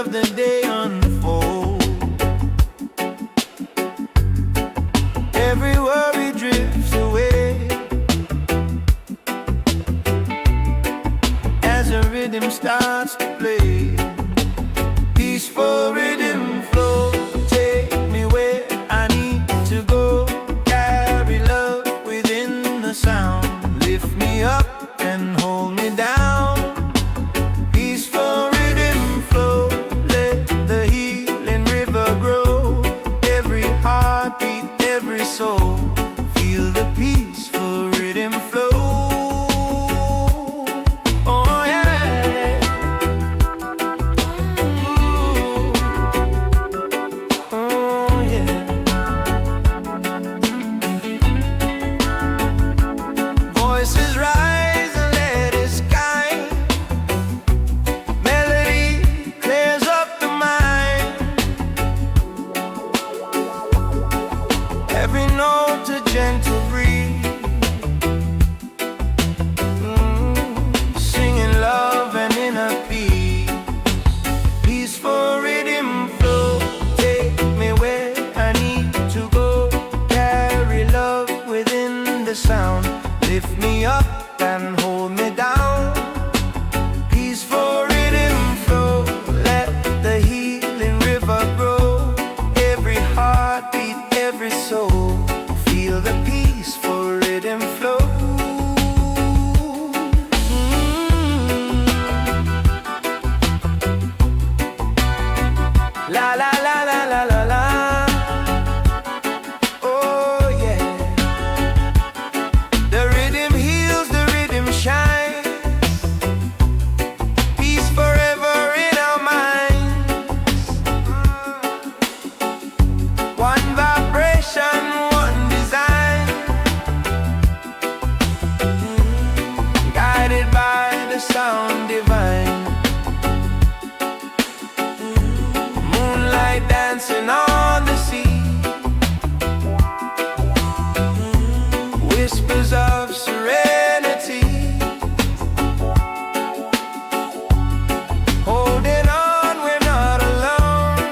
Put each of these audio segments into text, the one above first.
of the day unfold. Every worry drifts away as a rhythm starts to play. Peaceful rhythm flow, take me where I need to go. Carry love within the sound, lift me up and hold me down. Peaceful rhythm flow, let the healing river grow. Every heartbeat, every soul, feel the peaceful rhythm flow. Oh yeah. Ooh. Oh yeah. Voices rise and let it sky. Melody clears up the mind. Every note a gentle breeze. Singing love and inner peace. Peaceful rhythm flow, take me where I need to go. Carry love within the sound, lift me up and hold me down. Peaceful rhythm flow, let the healing river grow. Every heartbeat, every soul, feel the peaceful rhythm flow. La la la la la la la. Oh yeah. The rhythm heals, the rhythm shines. Peace forever in our minds. One vibration, one design. Guided by the sound divine. Moonlight dancing on the sea. Whispers of serenity. Holding on, we're not alone.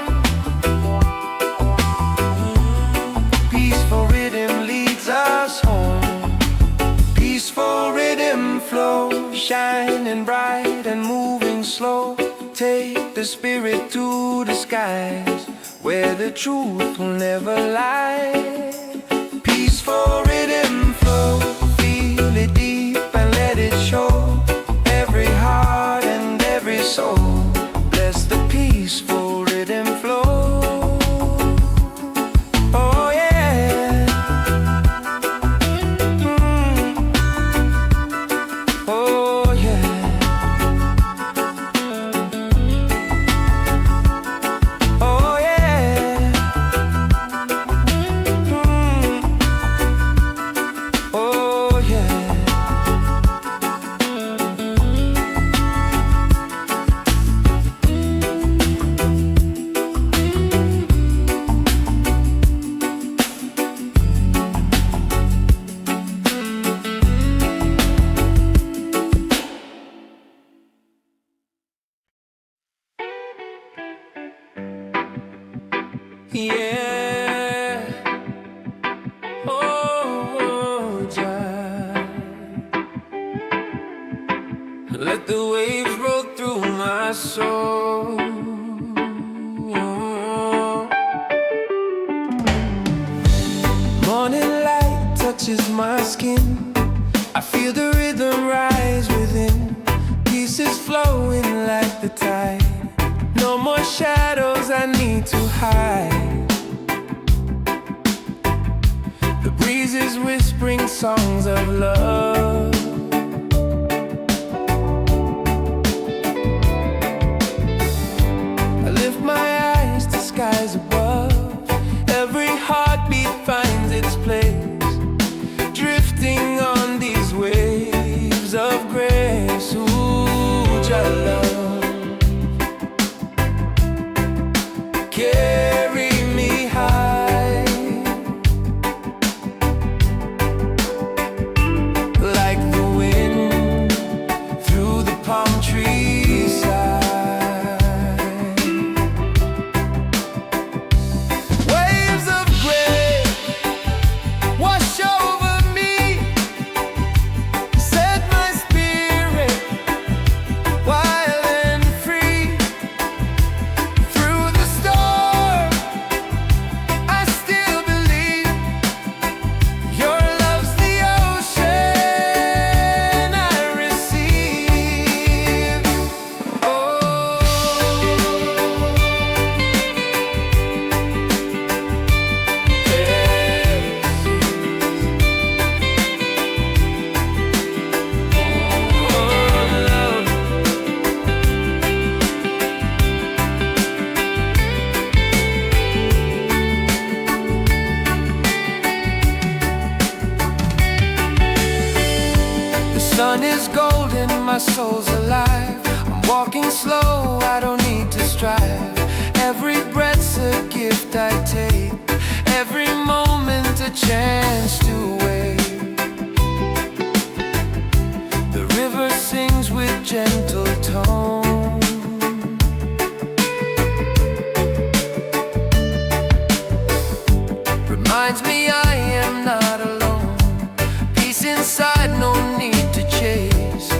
Peaceful rhythm leads us home. Peaceful rhythm flow, shining bright and moving slow. Take the spirit to the skies, where the truth will never lie. Peaceful rhythm flow, feel it deep and let it show. Every heart and every soul, bless the peaceful rhythm flow. Oh yeah. Oh yeah. Oh yeah. Oh yeah. Yeah. Oh, Jah. Let the waves roll through my soul. Morning light touches my skin. I feel the rhythm rise within. Pieces flowing like the tide. No more shadows I need to hide. The breeze is whispering songs of love. I lift my eyes to skies above. Every heartbeat finds its place, drifting on these waves of grace. Ooh, Jah love. Carry me high, like soul's alive. I'm walking slow, I don't need to strive. Every breath's a gift I take, every moment a chance to wait. The river sings with gentle tone, reminds me I am not alone. Peace inside, no need to chase.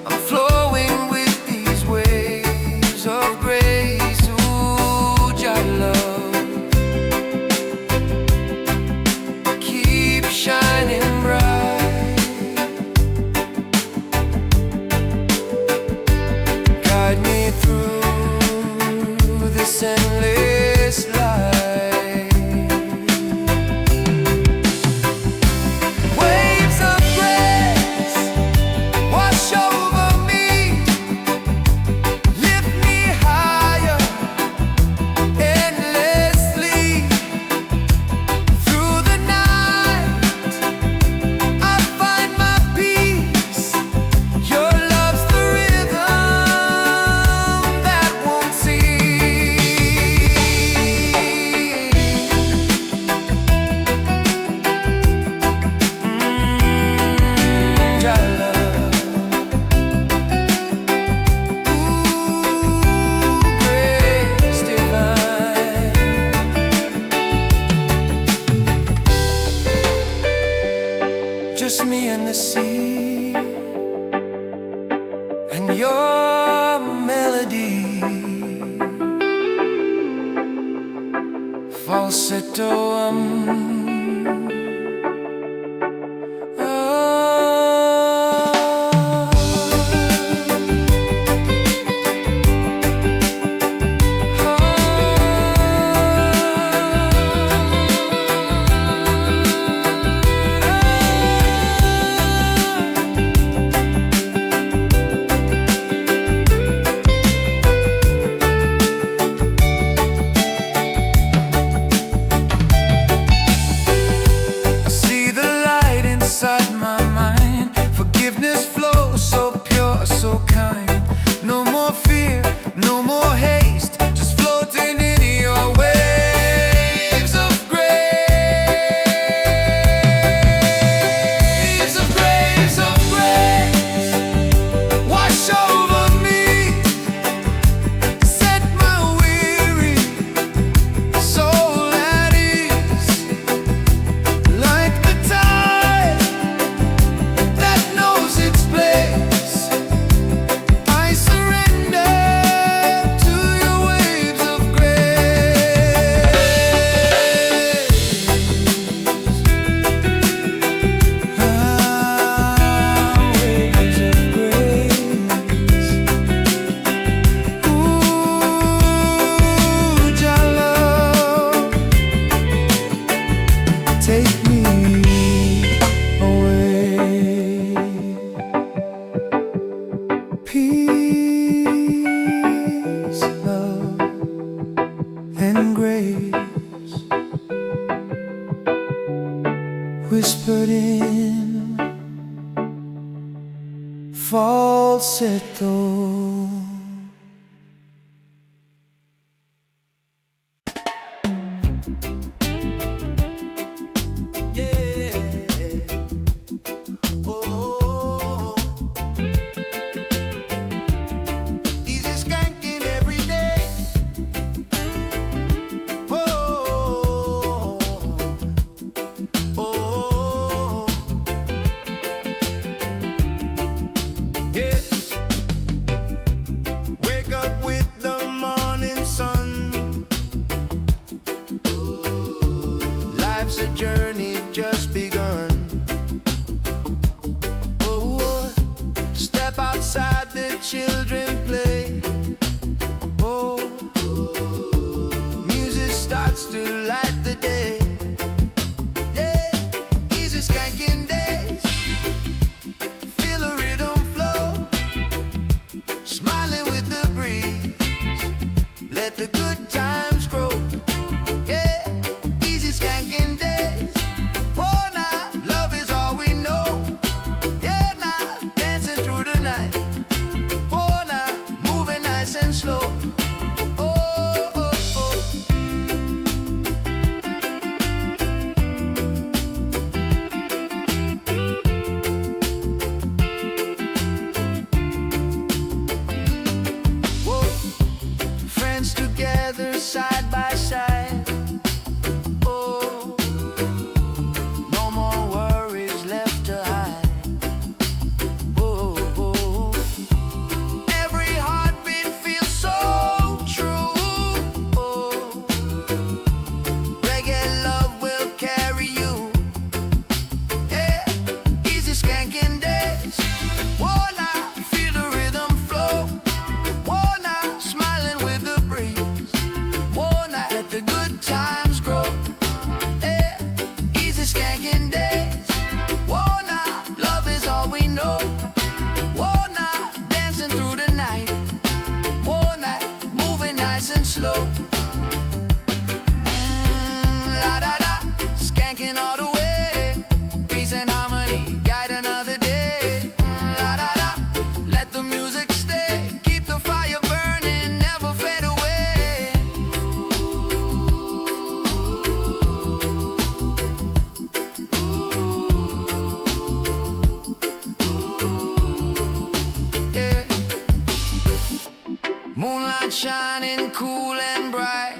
I'm flowing with these waves of grace. Ooh, Jah love, keep shining bright. Guide me through this endless life. Just me and the sea, and your melody, falsetto. Whispered in falsetto. A journey just begun. Oh, step outside, the children play. Oh, music starts to light the day. Yeah, easy skanking days. Feel the rhythm flow, smiling with the breeze. Let the good times grow. Yeah, easy skanking days. Moonlight shining cool and bright.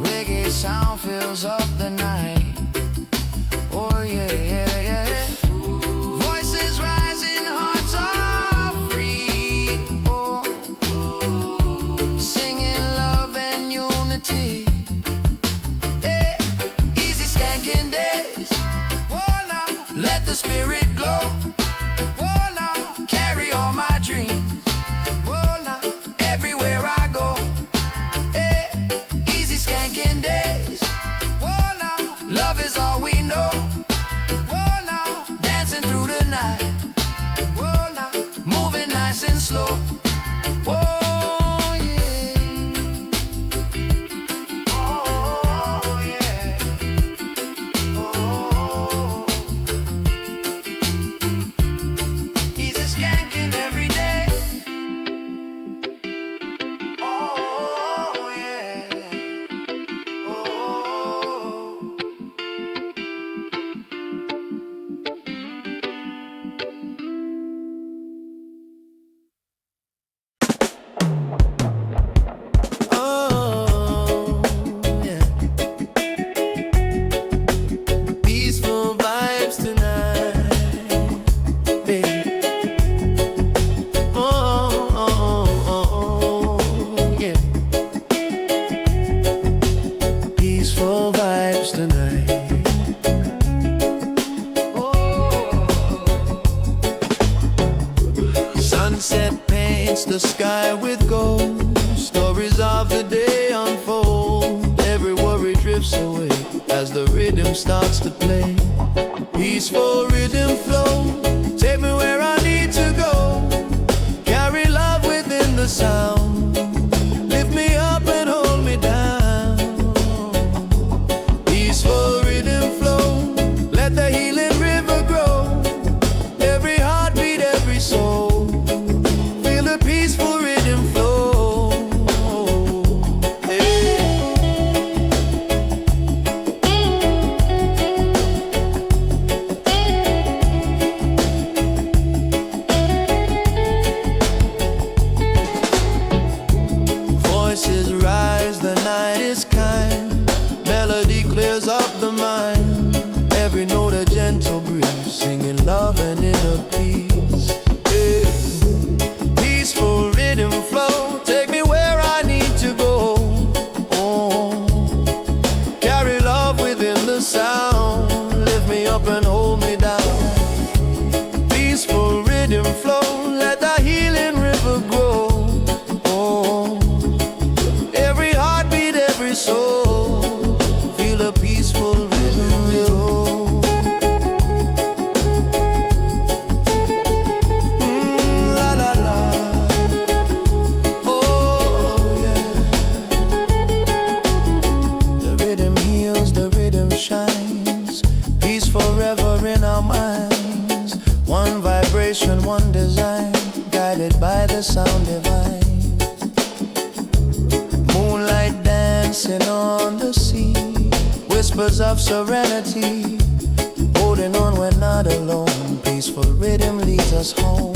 Reggae sound fills up the night. Oh yeah, yeah, yeah. Voices rising, hearts are free. Oh, singing love and unity. Yeah, easy skanking days. Oh, now let the spirit glow. Oh, now carry all my dreams. Oh, now everywhere I go. Yeah, easy skanking days. Oh, now love is all we know. Oh, now dancing through the night. Oh, now moving nice and slow. Oh, yeah. Oh, yeah. Oh, easy skanking every day. Oh, yeah. Oh. Oh, yeah. Peaceful vibes tonight, baby. Oh, oh, oh, oh, yeah. Peaceful vibes tonight. Oh. Sunset paints the sky with gold. Stories of the day unfold. Every worry drifts away as the rhythm starts to play. Peaceful rhythm flow. Take me where I need to go. Carry love within the sound. Lift me up and hold me down. Peaceful rhythm flow. Let the healing river grow. Every heartbeat, every soul. Feel the peaceful rhythm flow. Hey. Voices rise, the night is kind. Melody clears up the mind. Every note a gentle breeze, singing love and inner peace. Yeah. Peaceful rhythm flow, take me where I need to go. Oh, carry love within the sound. Lift me up and hold me down. Peaceful rhythm flow, let the healing river grow. Oh, every heartbeat, every soul, feel a peaceful rhythm flow. La la la. Oh yeah. The rhythm heals, the rhythm shines. Peace forever in our minds. One vibration, one design, guided by the sound divine. Moonlight dancing on the sea. Whispers of serenity. Holding on, we're not alone. Peaceful rhythm leads us home.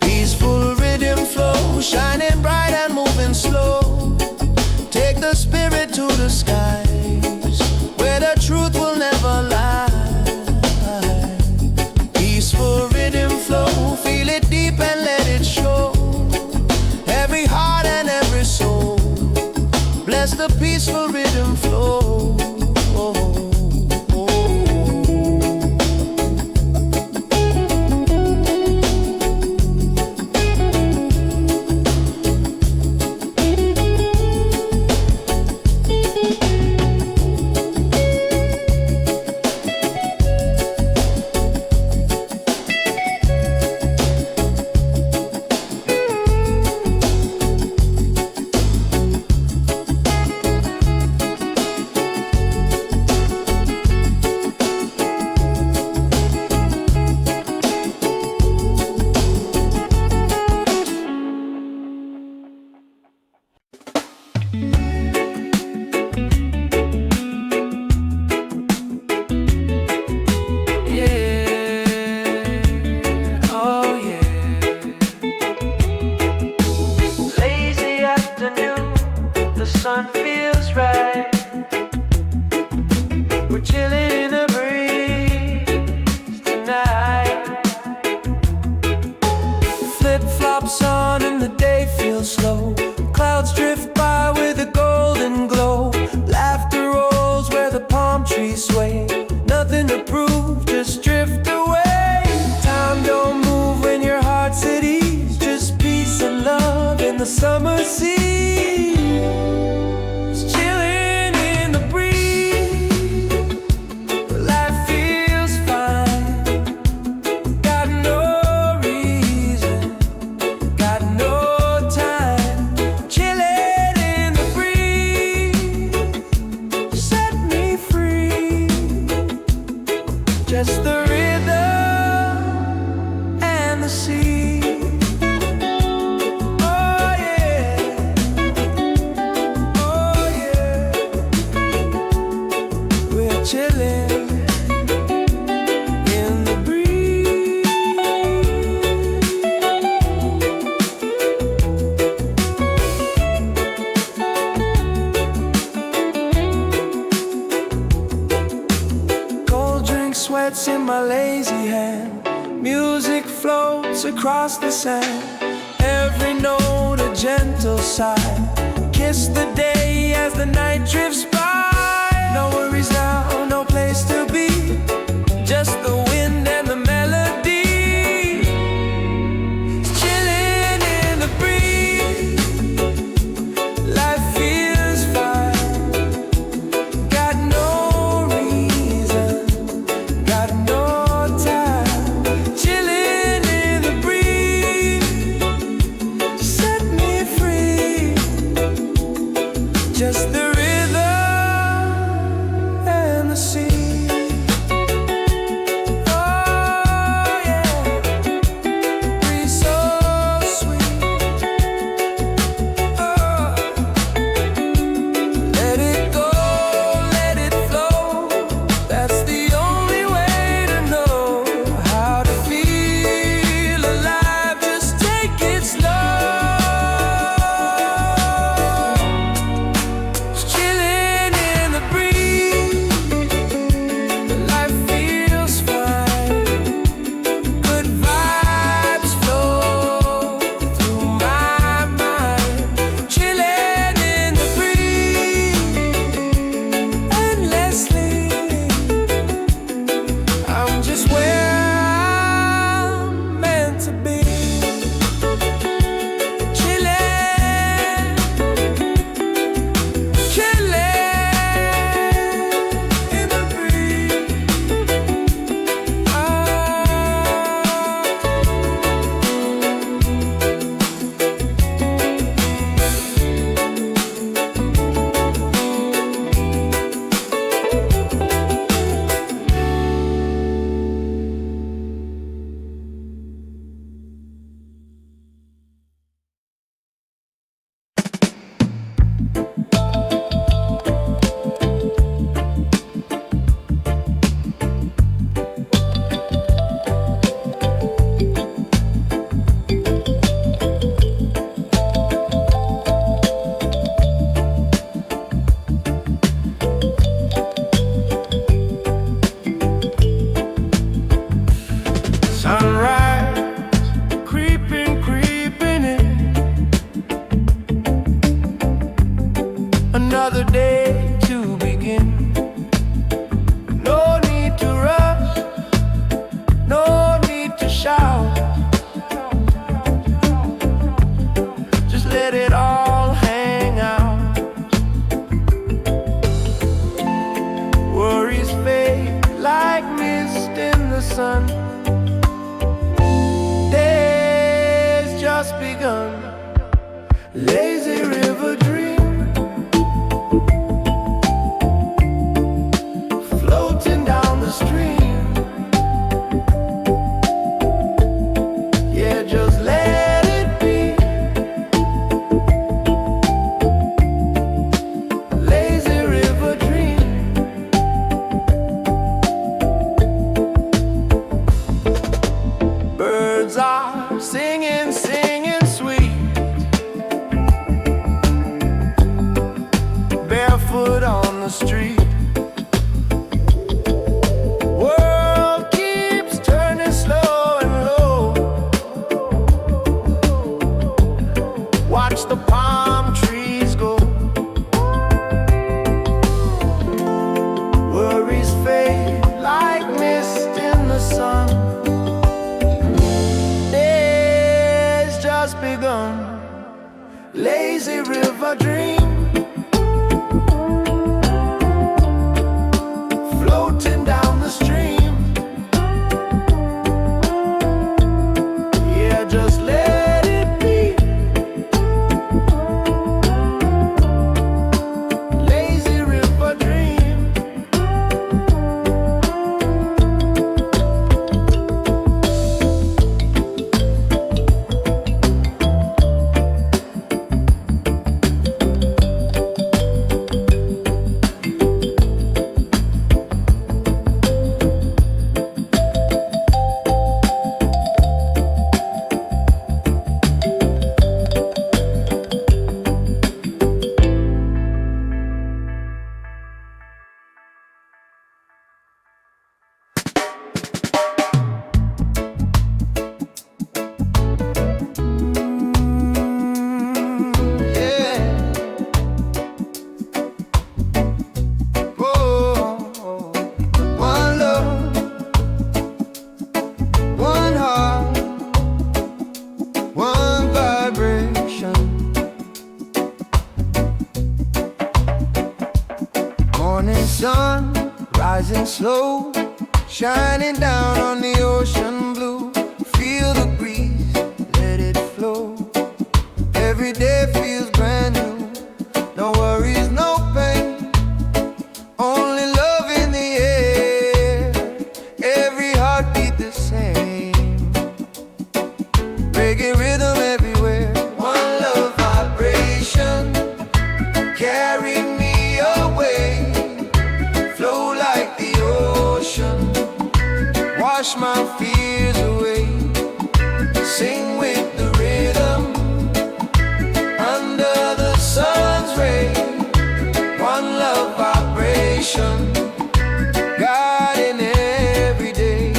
Peaceful rhythm flow, shining bright and moving slow. Take the spirit to the skies, where the truth will never lie. Peaceful rhythm flow, feel it deep and let it show. Every heart and every soul, bless the peaceful rhythm flow. Oh, oh, oh. drops on and the day feels slow. Clouds drift by with a golden glow. Laughter rolls where the palm trees sway. Nothing to prove, just drift away. Time don't move when your heart's at ease. Just peace and love in the summer sea. It's chilling in the breeze. Life feels fine. Got no reason, got no time. Chilling in the breeze, set me free. Just the rhythm and the sea. Oh yeah, oh yeah. We're chilling in the breeze. Cold drink sweats in my lazy hand. Music floats across the sand. Every note a gentle sigh. Kiss the day as the night drifts by. No worries now, no place to be. Just the wind and the melody. It's chilling in the breeze. Life feels fine. Got no reason, got no time. Chilling in the breeze, set me free. Just the rhythm and the sea. Oh yeah, breeze so sweet. Oh, let it go, let it flow. That's the only way to know how to feel alive. Just take it slow. It's chilling in the breeze. Life feels fine. Good vibes flow through my mind. Chilling in the breeze endlessly. I'm just where I'm meant to be. Chilling, chilling in the breeze. Sunrise, creeping, creeping in. Another day to begin. No need to rush, no need to shout. Just let it all hang out. Worries fade like mist in the sun. Day's just begun. Lazy river dream, floating down the stream. Yeah, just let it be. Lazy river dream. Birds are singing, singing sweet. Barefoot on the street. World keeps turning slow and low. just begun. Lazy river dream, floating down the stream. Yeah, just let it be. Lazy river dream. Sun rising slow, shining down on the ocean blue. Feel the breeze, let it flow. Every day feels brand new. No worries, no pain, only love in the air. Every heartbeat the same. Reggae rhythm everywhere. One love vibration, carry me away. Flow like the ocean, wash my fears away. Sing with the rhythm, under the sun's ray. One love vibration, guiding every day.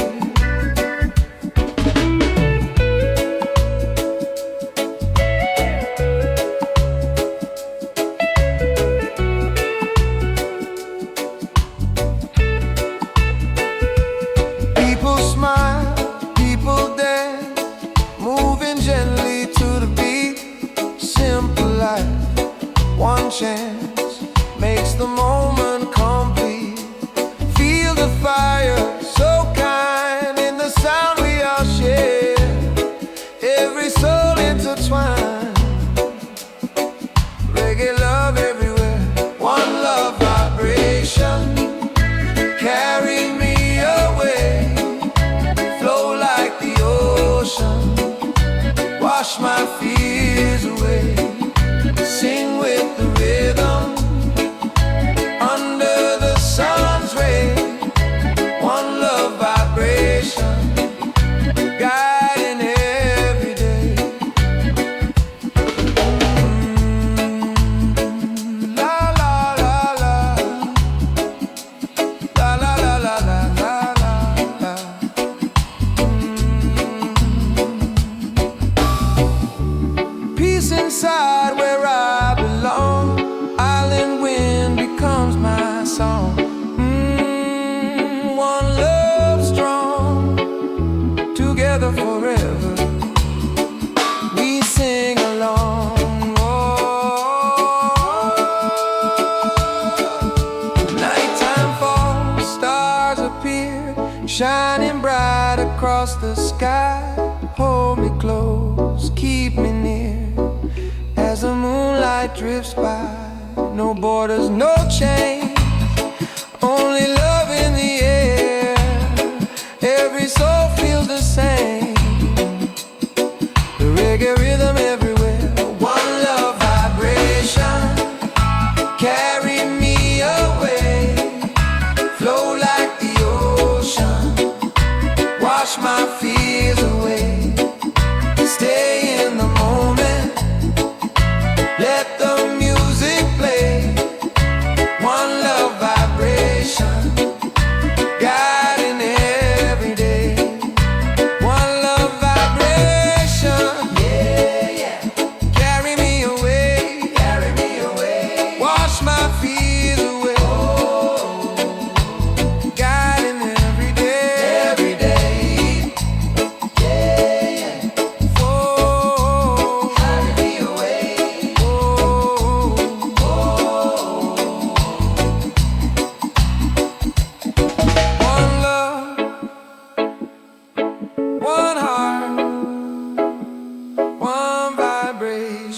People smile, people dance, moving gently to the beat. Simple life, one chance makes the moment complete. Feel the fire, so kind in the sound we all share. Every soul intertwined, reggae love everywhere. One love vibration, carry me away. Flow like the ocean, wash my fears away. Sing with the rhythm, under the sun's ray. One love vibration, guiding every day. La la la la, la la la la la la la. Peace inside where I belong. Island wind becomes my song. One love strong, together forever. We sing along. Nighttime falls, stars appear, shining bright across the sky. Hold me close, keep me near, as the moonlight drifts by. No borders, no chains, only love in the air. Every soul feels the same. The reggae rhythm everywhere. One love vibration, carry me away. Flow like the ocean, wash my fears away. Stay in the moment, let the music play. One love vibration, guiding every day. One love vibration, yeah, yeah.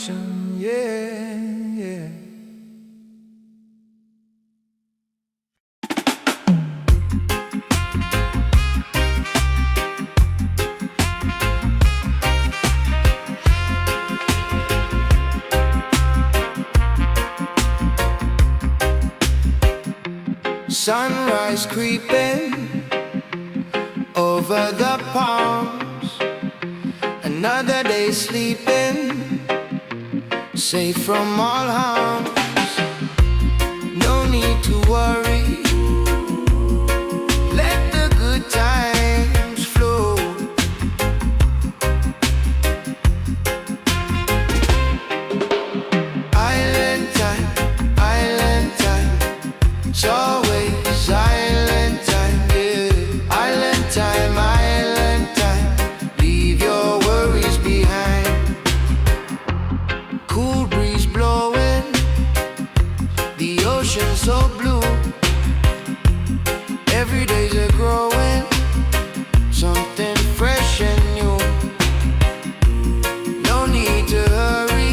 vibration, yeah, yeah. Sunrise creeping over the palms, another day sleeping, safe from all harms. No need to worry, let the good times flow. Island time, it's always island time, yeah. Island time, leave your worries behind. Cool breeze blowing, the ocean so blue. Every day's a growing, something fresh and new. No need to hurry,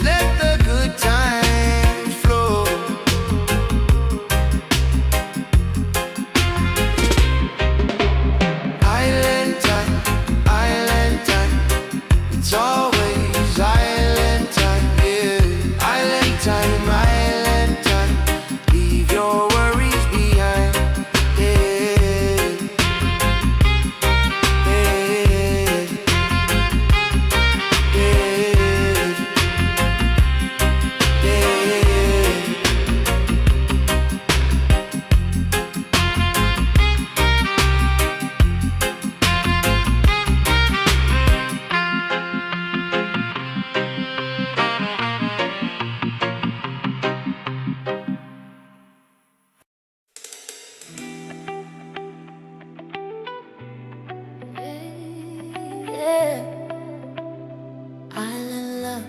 let the good times flow. Island time, it's always island time, yeah. Island time, leave your worries behind, yeah. Island love.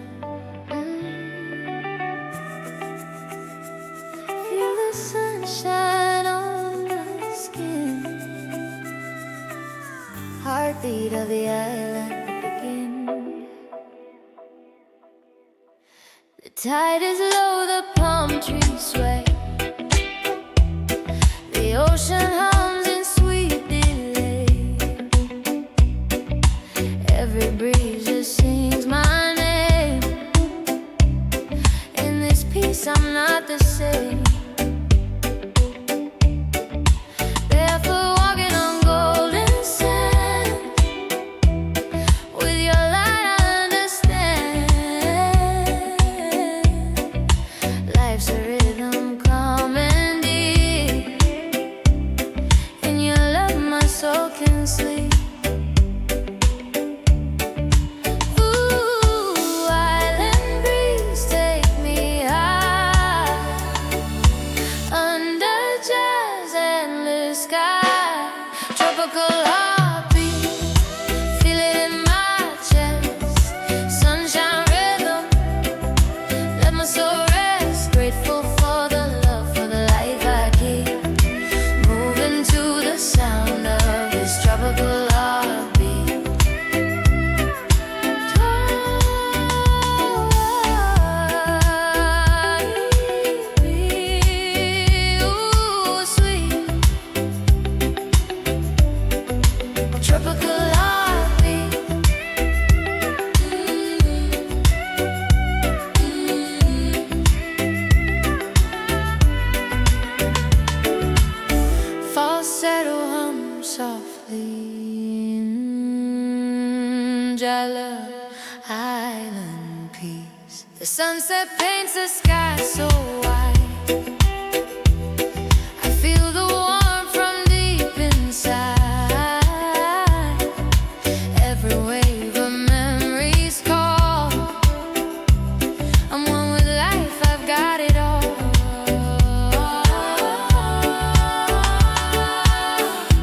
Feel the sunshine on my skin. Heartbeat of the island begin. The tide is low, the palm trees sway. The ocean hums in sweet delay. Every breeze just sings my name. In this piece I'm not the same. Barefoot walking on golden sand. With your light I understand. Life's a rhythm calm and deep. In your love my soul can sleep. Ooh, island breeze, take me high. Under jazz, endless sky. Tropical heartbeat, feel it in my chest. Sunshine rhythm, let my soul rest. Grateful for the love, for the life I keep. Moving to the sound of this tropical heartbeat. Ooh, sweet tropical heartbeat. Falsetto hum softly. I love island peace. The sunset paints the sky so white. I feel the warmth from deep inside. Every wave of memories call. I'm one with life, I've got it all.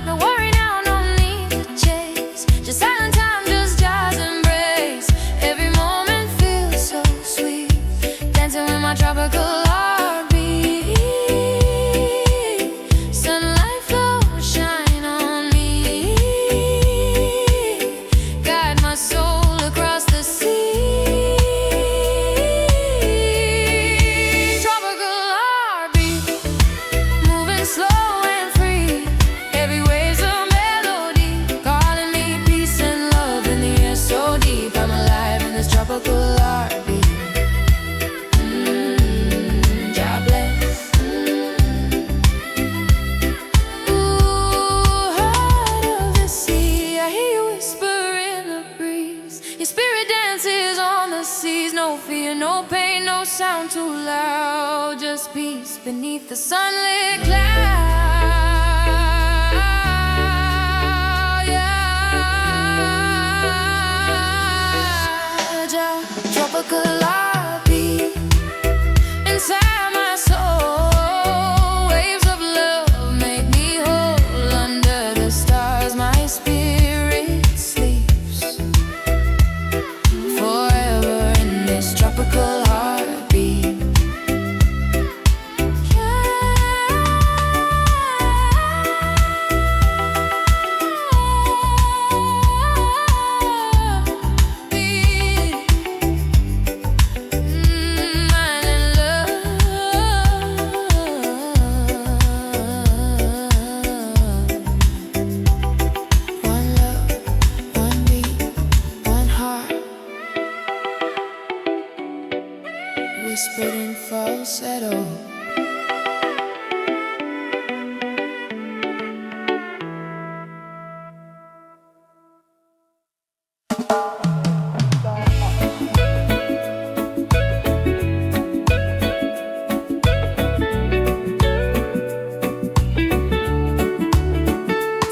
No worry now, no need to chase. Just silent time, just jazz embrace. Every moment feels so sweet. Dancing with my tropical heartbeat. no fear, no pain, no sound too loud. Just peace beneath the sunlit cloud. Yeah. Tropical heartbeat inside my soul. Waves of love make me whole under the stars. My spirit sleeps forever in this tropical heartbeat. Whispered in falsetto.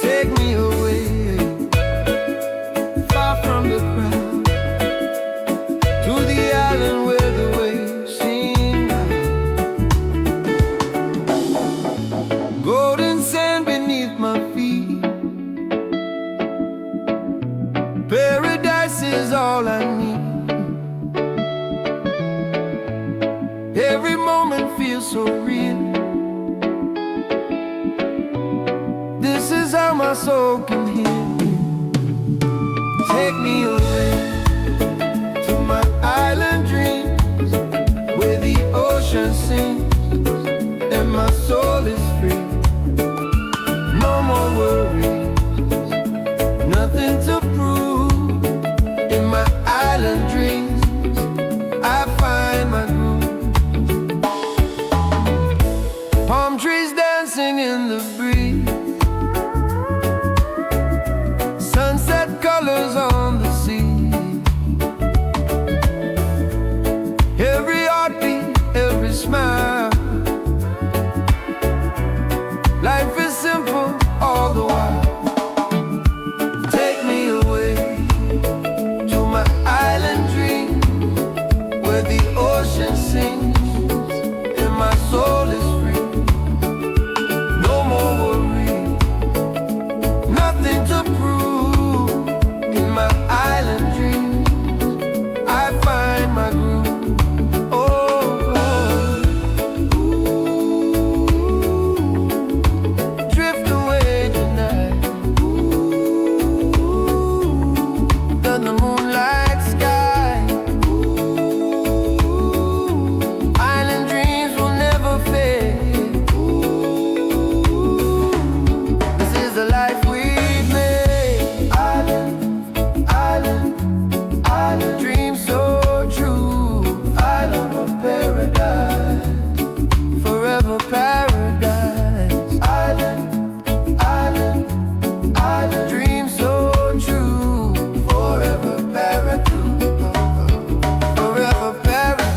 Take me away, far from the crowd, to the island where the waves sing loud. Golden sand beneath my feet, paradise is all I need. Every moment feels so real. This is how my soul can heal. Take me away to my island dreams, where the ocean sings and my soul is free. No more worries, nothing to prove. In my island dreams, I find my groove. Palm trees dancing in the breeze, sunset colors on the sea. Every heartbeat, every smile. Life is simple all the while. Take me away to my island dream, where the ocean sings and my soul is free. No more worries, nothing to prove. In my island dreams, I find my groove. Oh, ooh, drift away tonight. Ooh, under the moonlight sky. Ooh, island dreams will never fade. Ooh, this is the life we've made. Island, island, island, dreams so true. Island of paradise, forever paradise. Island, island, island, dreams so true. Forever paradise, forever paradise.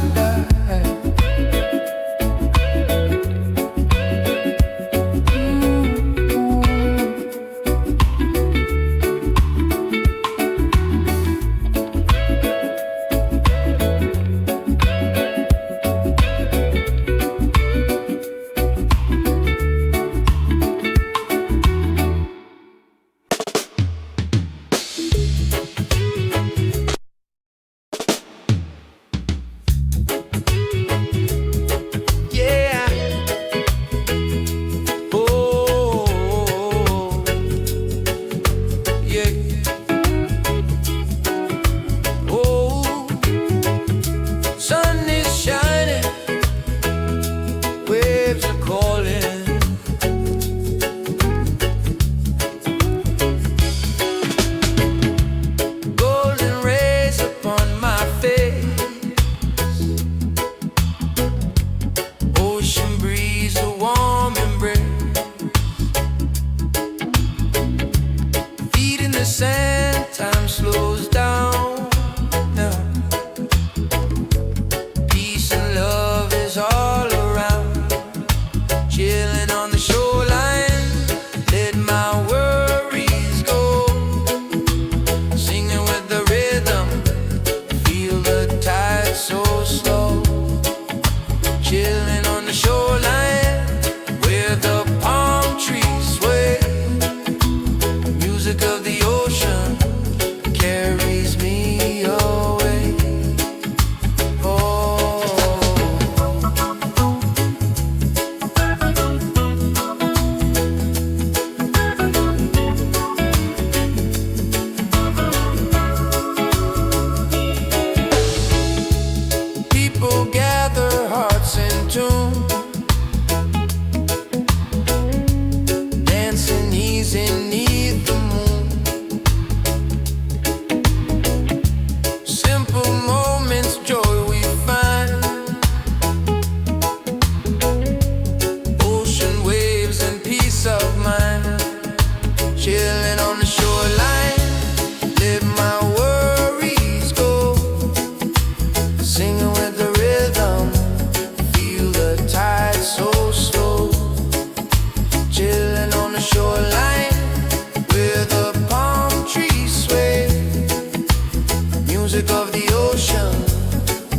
music of the ocean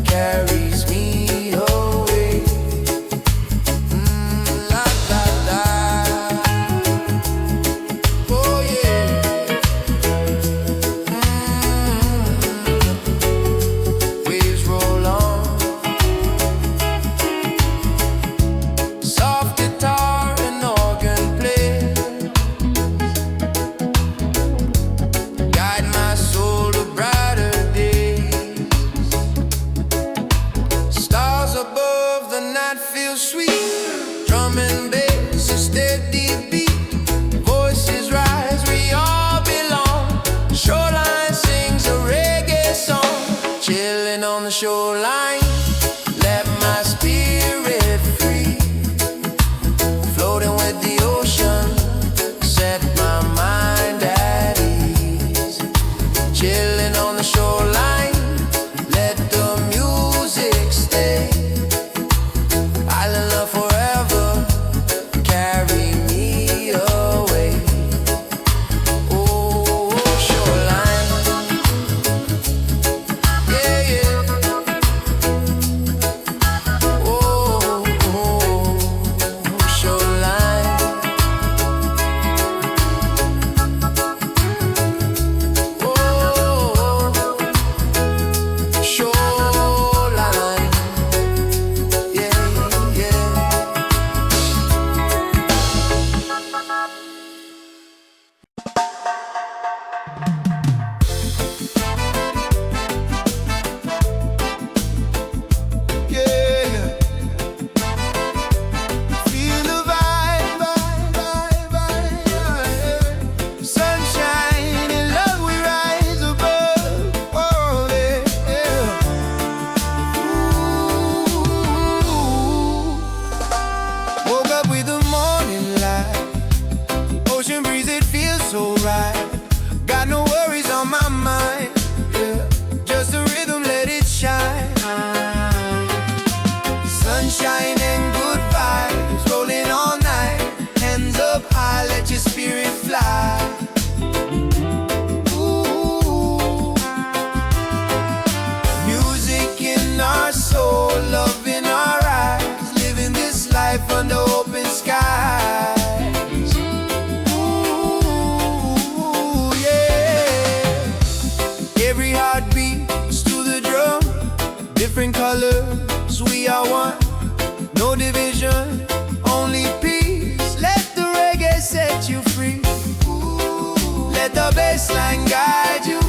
carries me away. La la la. Oh yeah. Waves roll on. Soft guitar and organ play guide my soul to brighter days. Stars above, the night feels sweet. Drum and bass, a steady beat. Voices rise, we all belong. Shoreline sings a reggae song. Chilling on the shoreline, let my spirit free. Floating with the ocean, set my mind at ease. Chilling on the shoreline, let the music stay. Island love forever, carry me away. Oh, shoreline, yeah, yeah. Oh, shoreline. Oh, shoreline. Yeah, yeah. Yeah. Feel the vibe, vibe, vibe, vibe. Sunshine and love, we rise above. Oh, yeah. Ooh. Woke up with the morning light. Ocean breeze, it feels so right. Got no worries on my mind. Yeah. Just the rhythm, let it shine. Sunshine and good vibes, rolling all night. Hands up high, let your spirit fly. Ooh. Music in our soul, love in our eyes. Living this life under open skies. Ooh, yeah. Every heartbeat is to the drum. Different colors, we are one. No division, only peace. Let the reggae set you free. Let the bass line guide you.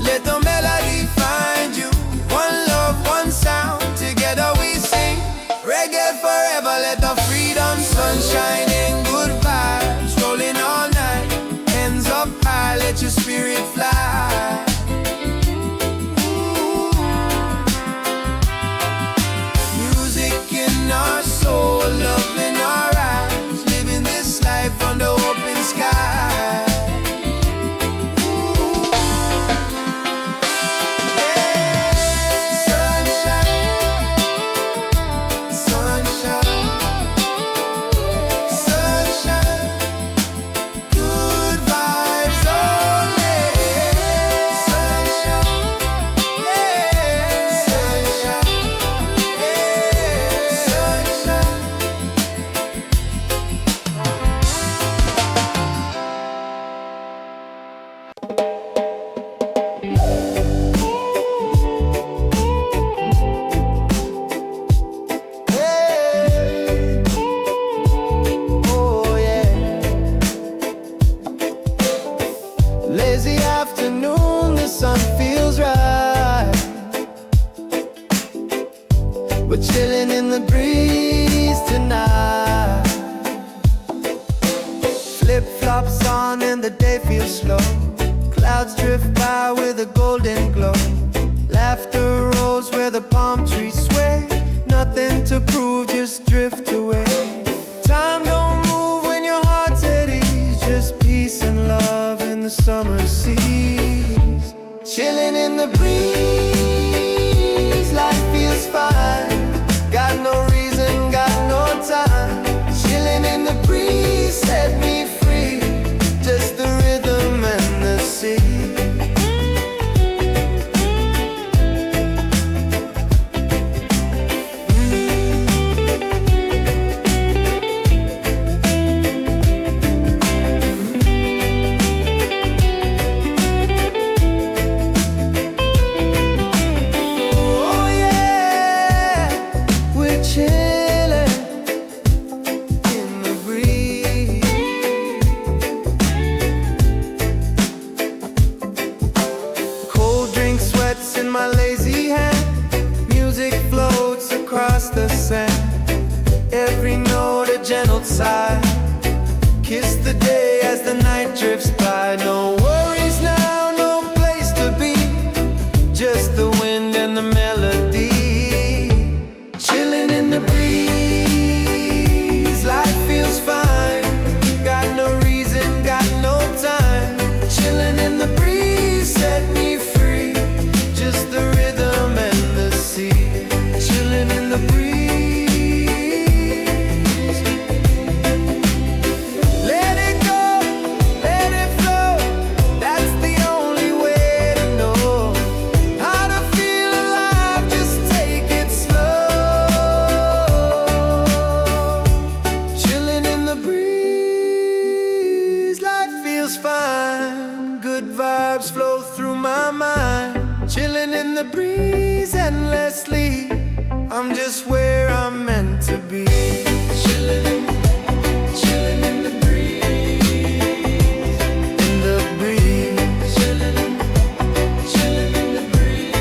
Let the melody find you. One love, one sound, together we sing. Reggae forever, let the freedom, sunshine and good vibes. Rolling all night, hands up high, let your spirit fly. Music in our soul, love in our eyes. Living this life under open sky. Lazy afternoon, the sun feels right. We're chilling in the breeze tonight. Flip-flops on and the day feels slow. Clouds drift by with a golden glow. Laughter rolls where the palm trees sway. Nothing to prove, just drift away. Time don't move when your heart's at ease. Just peace and love in the summer seas. Chilling in the breeze, life feels fine. Got no reason, got no time. Chilling in the breeze, set me free. Just the rhythm and the sea. in my lazy hand. Music floats across the sand. Every note a gentle sigh. Kiss the day as the night drifts by. No worries now, no place to be. Just the wind and the melody. Chilling in the breeze, life feels fine. Got no reason, got no time. Chilling in the breeze, set me free. Just the rhythm and the sea. Chilling in the breeze. Let it go, let it flow. That's the only way to know how to feel alive. Just take it slow. Chilling in the breeze, life feels fine. Good vibes flow through my mind. Chilling in the breeze endlessly. I'm just where I'm meant to be. Chilling in the breeze. In the breeze. Chilling in the breeze.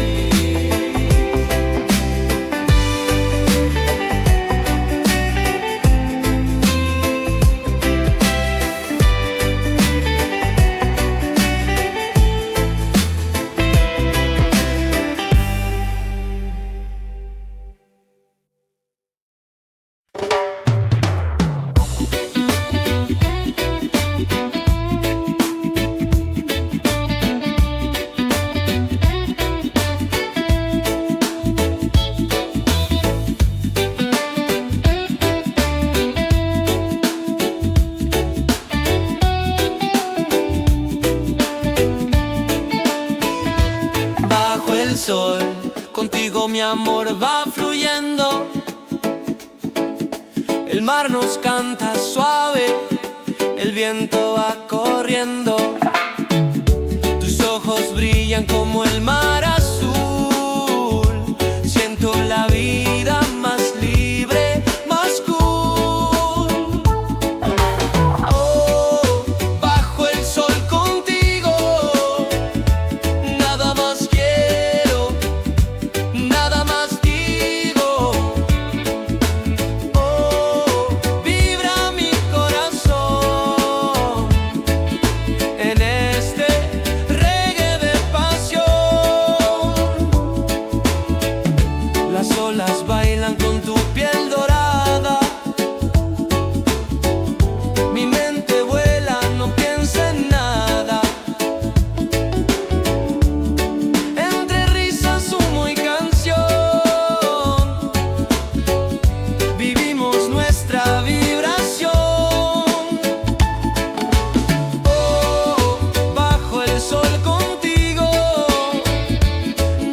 Bajo el sol, contigo mi amor va fluyendo. El mar nos canta suave, el viento va corriendo. Tus ojos brillan como el mar azul. Siento la vida más libre, más cool. Oh, bajo el sol contigo, nada más quiero, nada más digo. Oh, vibra mi corazón en este reggae de pasión. Las olas bailan con tu piel dorada. Mi mente vuela, no piensa en nada. Entre risas, humo y canción, vivimos nuestra vibración. Oh, bajo el sol contigo,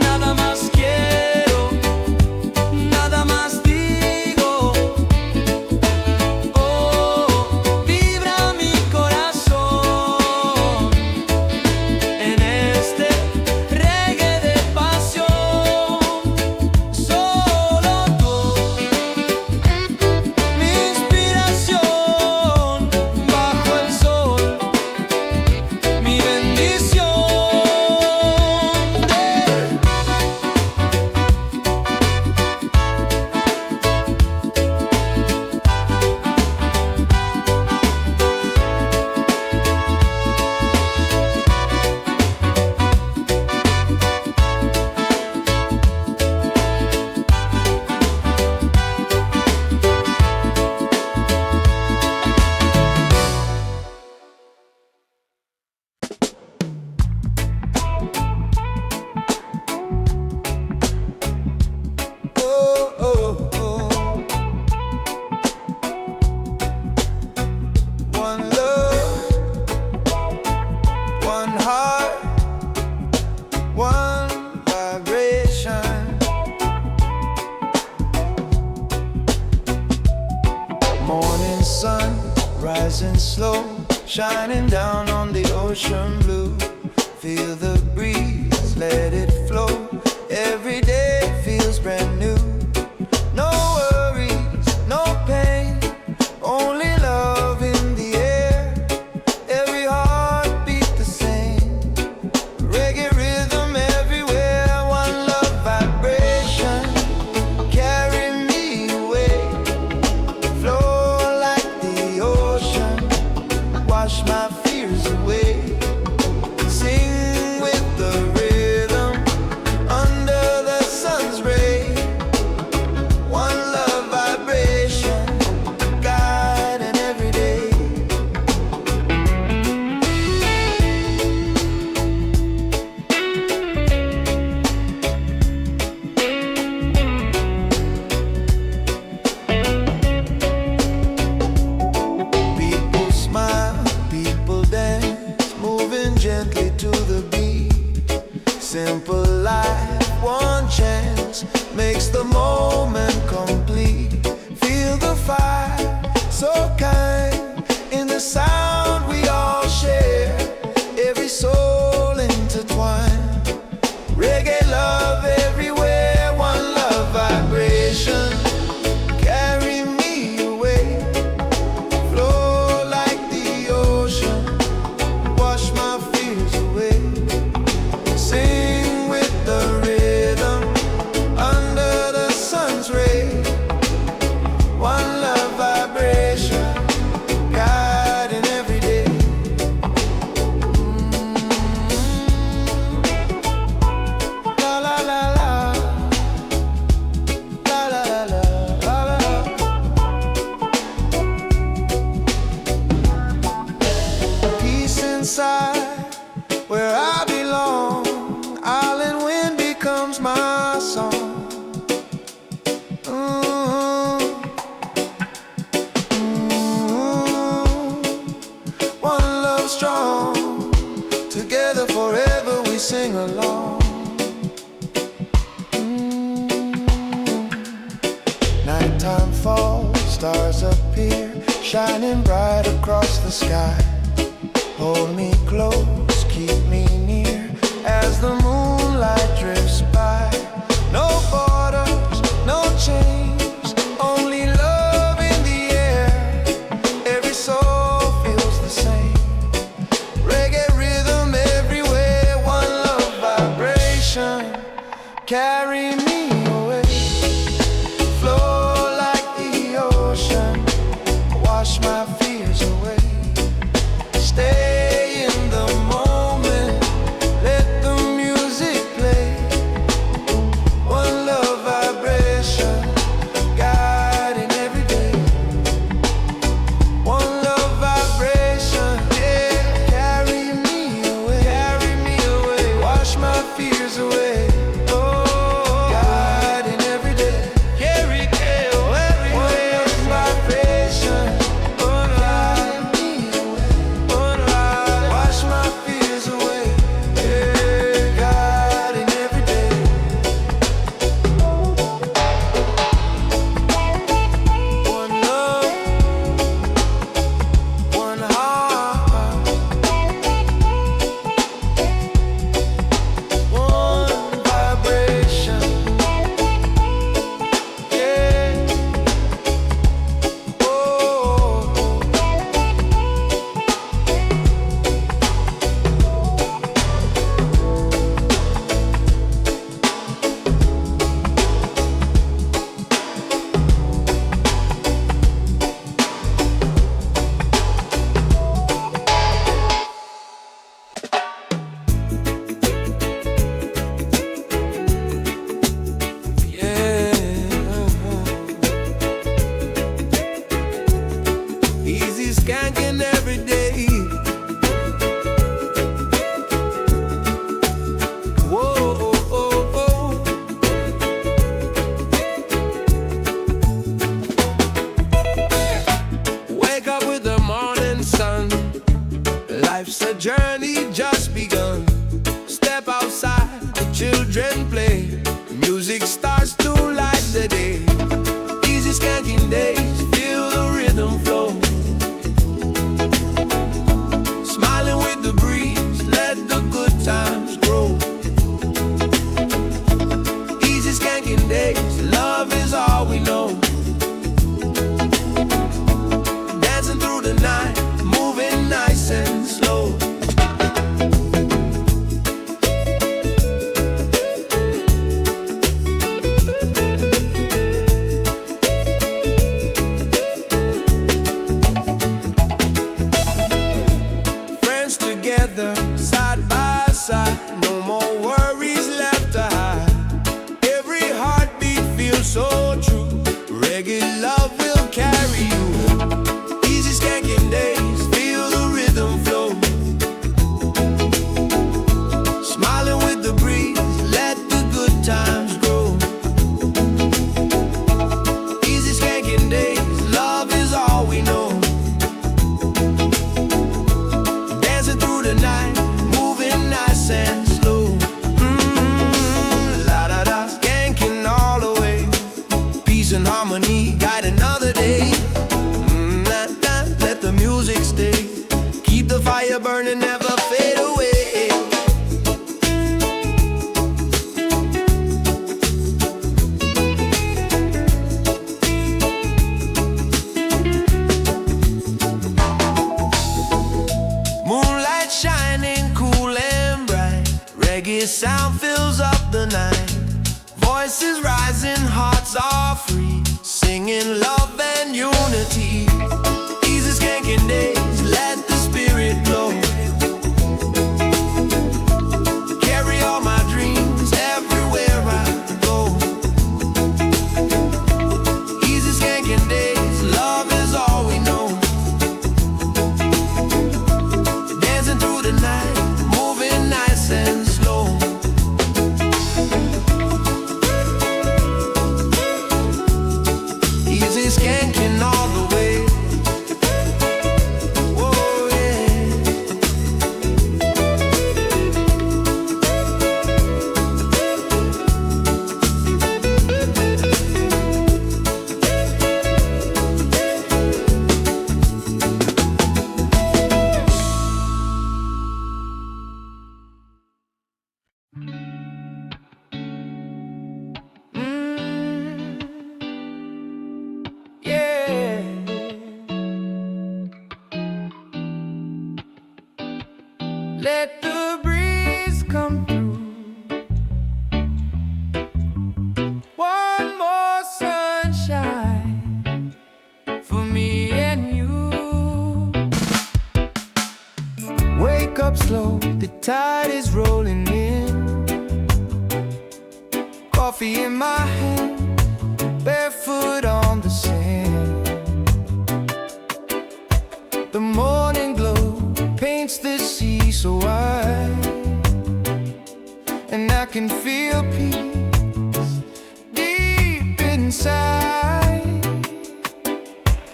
nada más quiero, nada más digo. Oh, vibra mi corazón en este reggae de pasión. Solo tú, mi inspiración. Bajo el sol, mi bendición. Oh, oh, oh. One love, one heart, one vibration. Morning sun rising slow, shining down on the ocean blue. Feel the breeze, let it flow. Every day feels brand new. No worries, no pain, only love in the air. Every heart beat the same. Reggae rhythm everywhere. simple life, one chance makes the moment complete. Feel the fire, so kind, in the sound we all share. Every soul intertwined, reggae love everywhere, one love vibration. Carry me away, flow like the ocean, wash my fears away. Sing with the rhythm under the sun's rays. One love vibration, guiding every day. La la la la, la la la la, la la. Peace inside, where I belong. Island wind becomes my song. One love strong, together forever we sing along. Nighttime falls, stars appear, shining bright across the sky. Hold me close, keep me near, as the moonlight drifts by. No borders, no chains, only love in the air. Every soul feels the same, reggae rhythm everywhere, one love vibration. Carry me away, flow like the ocean, wash my fears away. Stay in the moment, let the music play. One love vibration, guiding every day. One love vibration, yeah. Carry me away, wash my fears away. Oh, guiding every day. Carry every one love vibration, guide me away. Wash my fears away, yeah, guiding every day. One love, one heart, one fills up the night. Voices rising, hearts are free, singing love and unity. Easy skanking days, let the spirit blow. Carry all my dreams everywhere I go. Easy skanking days, love is all we know. Dancing through the night, moving nice and slow. Easy skanking all the way. Whoa, yeah. Yeah. Let the breeze come through. One more sunshine for me and you. Wake up slow, the tide is rolling in. Coffee in my hand, barefoot on the sand. The morning glow paints the sea so wide, and I can feel peace deep inside.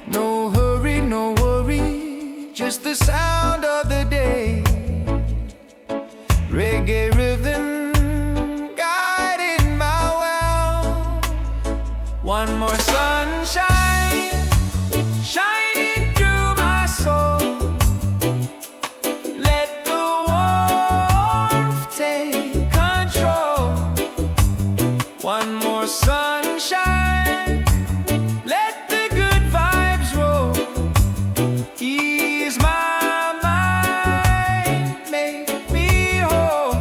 No hurry, no worry, just the sound of the day. Reggae rhythm guiding my well. One more sunshine shining through my soul. Let the warmth take control. One more sunshine, let the good vibes roll. Ease my mind, make me whole.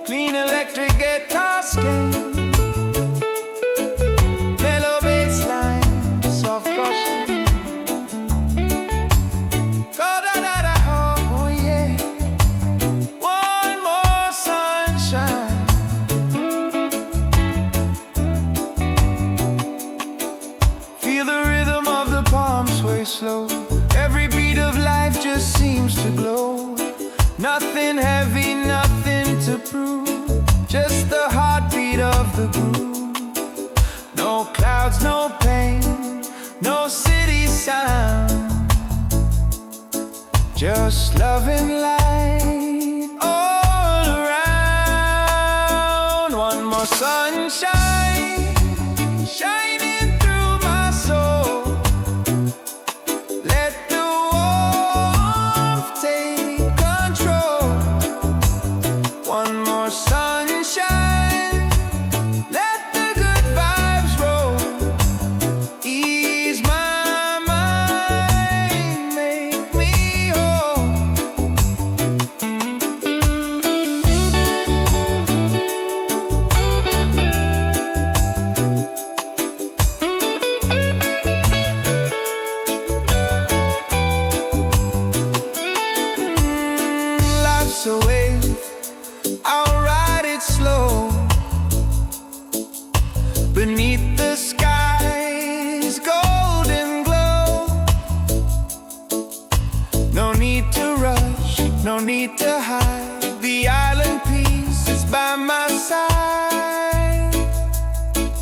Clean electric guitar scale, mellow bass line, soft caution. Go da da da, oh yeah. One more sunshine. Feel the rhythm of the palms sway slow. Every beat of life just seems to glow. Nothing heavy, nothing to prove, just the heartbeat of the groove. No clouds, no pain, no city sound, just love and light all around. One more sunshine shining through my soul. Let the warmth take control. One more sunshine, let the good vibes roll. Ease my mind, make me whole. Life's a wave, I'll ride it slow. Beneath the sky's golden glow. No need to rush, no need to hide. The island peace is by my side.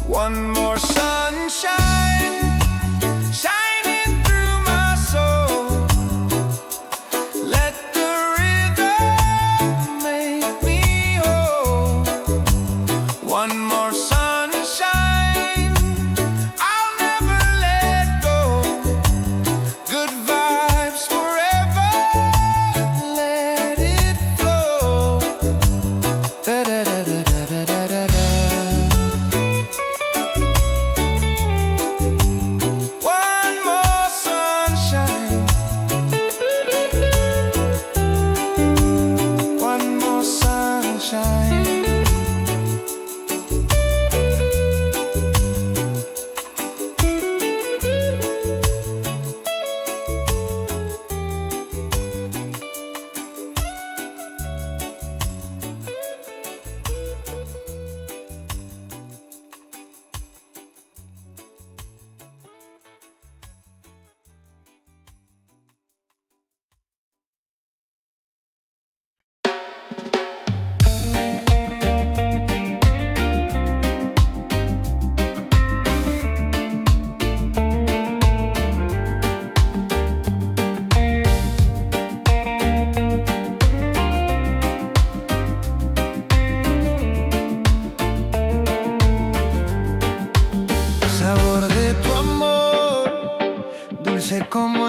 One more sunshine shining through my soul. Let the rhythm make me whole. One more sunshine, I'll never let go. Good vibes forever, let it flow. Da da da da.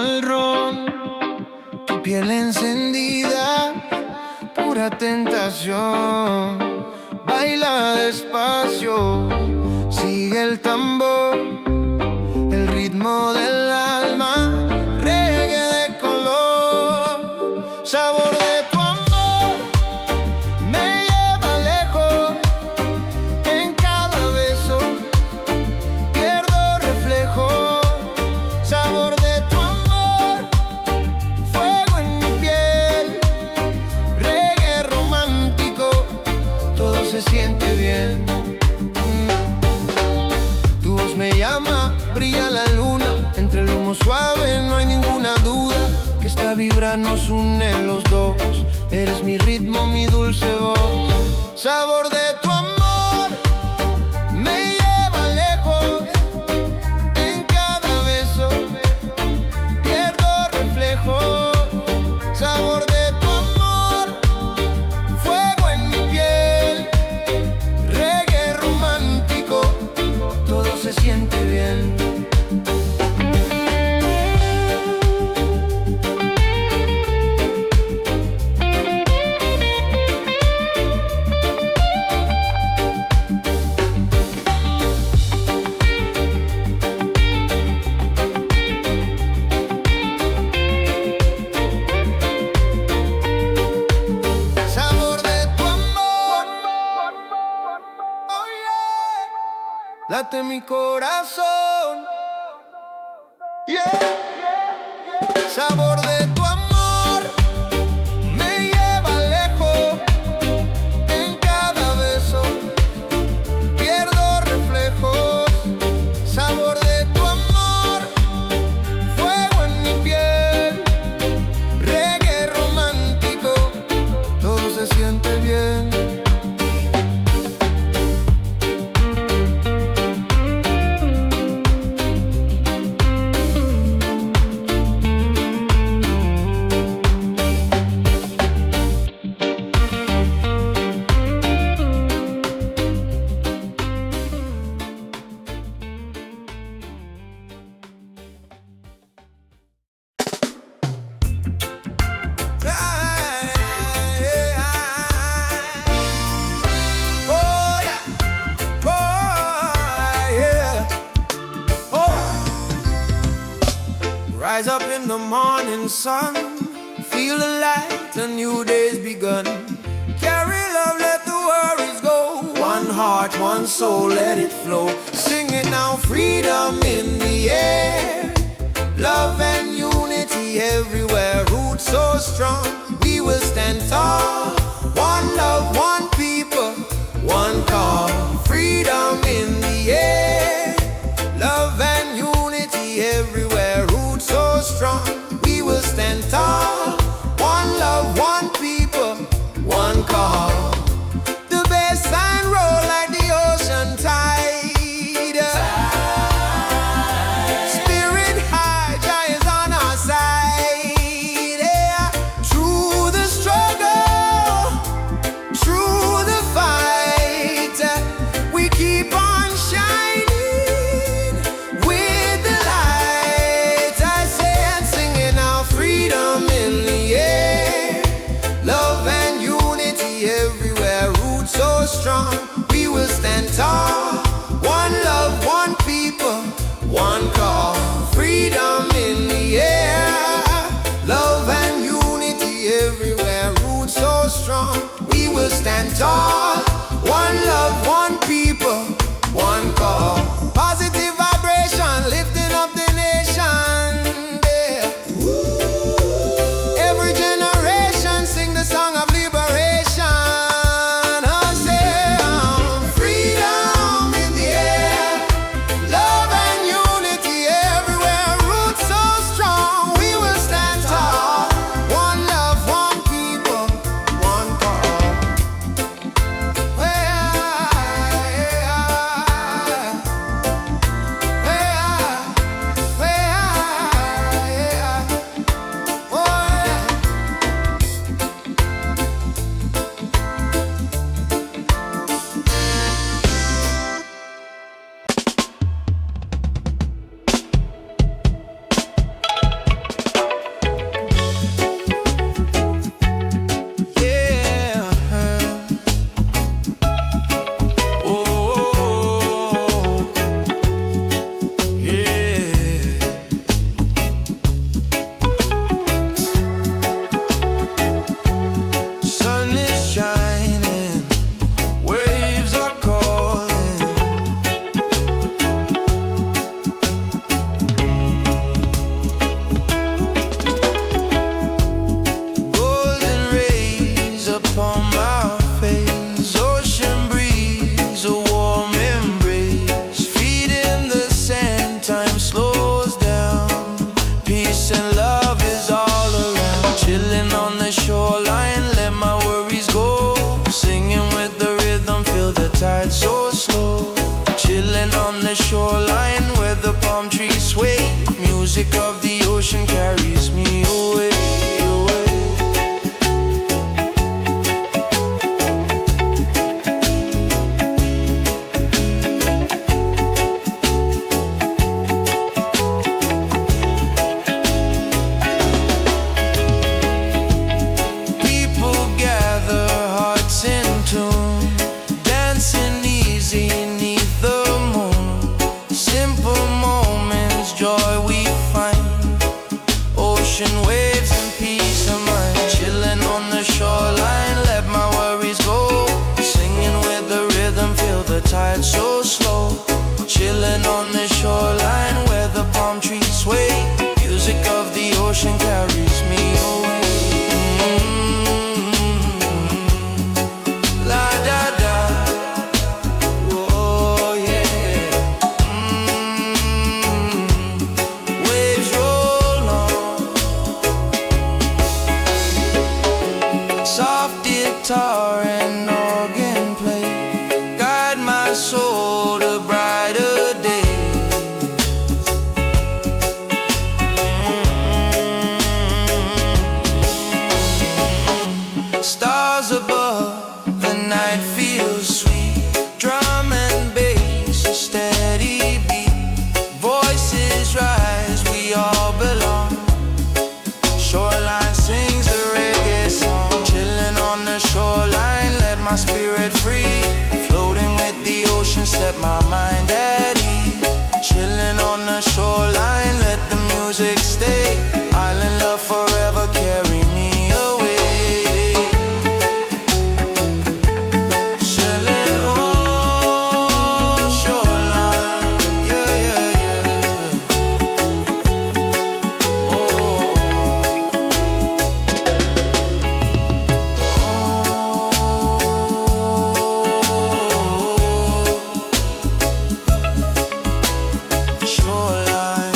el ron, tu piel encendida, pura tentación. Baila despacio, sigue el tambor, el ritmo del alma, reggae de color, sabor de tu amor, me lleva lejos, en cada beso pierdo reflejo, sabor de tu amor, fuego en mi piel, reggae romántico, todo se siente bien. Tu voz me llama, brilla la luna, entre el humo suave no hay ninguna duda que esta vibra nos une los dos. Eres mi ritmo, mi dulce voz, sabor de tu amor, me lleva lejos, en cada beso pierdo reflejo, sabor de tu amor, fuego en mi piel, reggae romántico, todo se siente bien. Sabor de tu amor, oh yeah, late mi corazón, yeah. Sabor de tu amor, me lleva lejos, en cada beso pierdo reflejos, sabor de tu amor, fuego en mi piel, reggae romántico, todo se siente bien. Oh yeah, oh yeah, oh. Rise up in the morning sun, feel the light, a new day's begun. Carry love, let the worries go. One heart, one soul, let it flow. Sing it now, freedom in the air. Love and unity everywhere. Roots so strong, we will stand tall. One love, one people, one call. Freedom in the air. Love and unity everywhere. Roots so strong, we will stand tall. One love, one people, one call. The bass line roll like the ocean tide. Spirit high, joy is on our side. Yeah. Through the struggle, through the fight, we keep on shining with the light. I say and singing our freedom in the air. Love and unity everywhere. Roots so strong, we will stand tall. One love, one people, one call. Freedom in the air. Love and unity everywhere. Roots so strong, we will stand tall. One love, one people, one call. Positive vibration, lifting up the nation. Yeah. Every generation sing the song of liberation. Oh, say, freedom in the air. Love and unity everywhere. Roots so strong, we will stand tall. One love, one people, one call. Well, between waves and peace of mind. Chilling on the shoreline, let my worries go. Singing with the rhythm, feel the tide so slow. Chilling on the shoreline where the palm trees sway. Music of the ocean carries me away. La da da. Oh yeah. Waves roll on. Soft guitar and organ play guide my soul to brighter days. Stars above, the night feels sweet. Drum and bass, a steady beat. Voices rise, we all belong. Shoreline sings a reggae song. Chilling on the shoreline, let my spirit free. Floating with the ocean, set my mind at ease. Chilling on the shoreline, let the music stay. Island love forever, carry me away. Chilling on shoreline, yeah, yeah, yeah. Shoreline,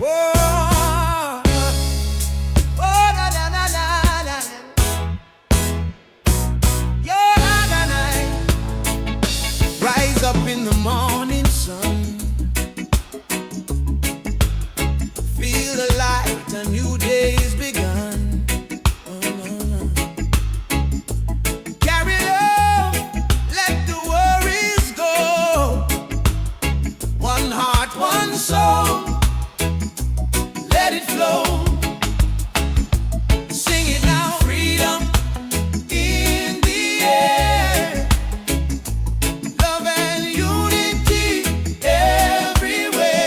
Oh, oh, na na na na na. Yeah, na na. Rise up in the morning sun. Feel the light, a new day's begun. Carry on, let the worries go. One heart, one soul. Let it flow. Sing it now. Freedom in the air. Love and unity everywhere.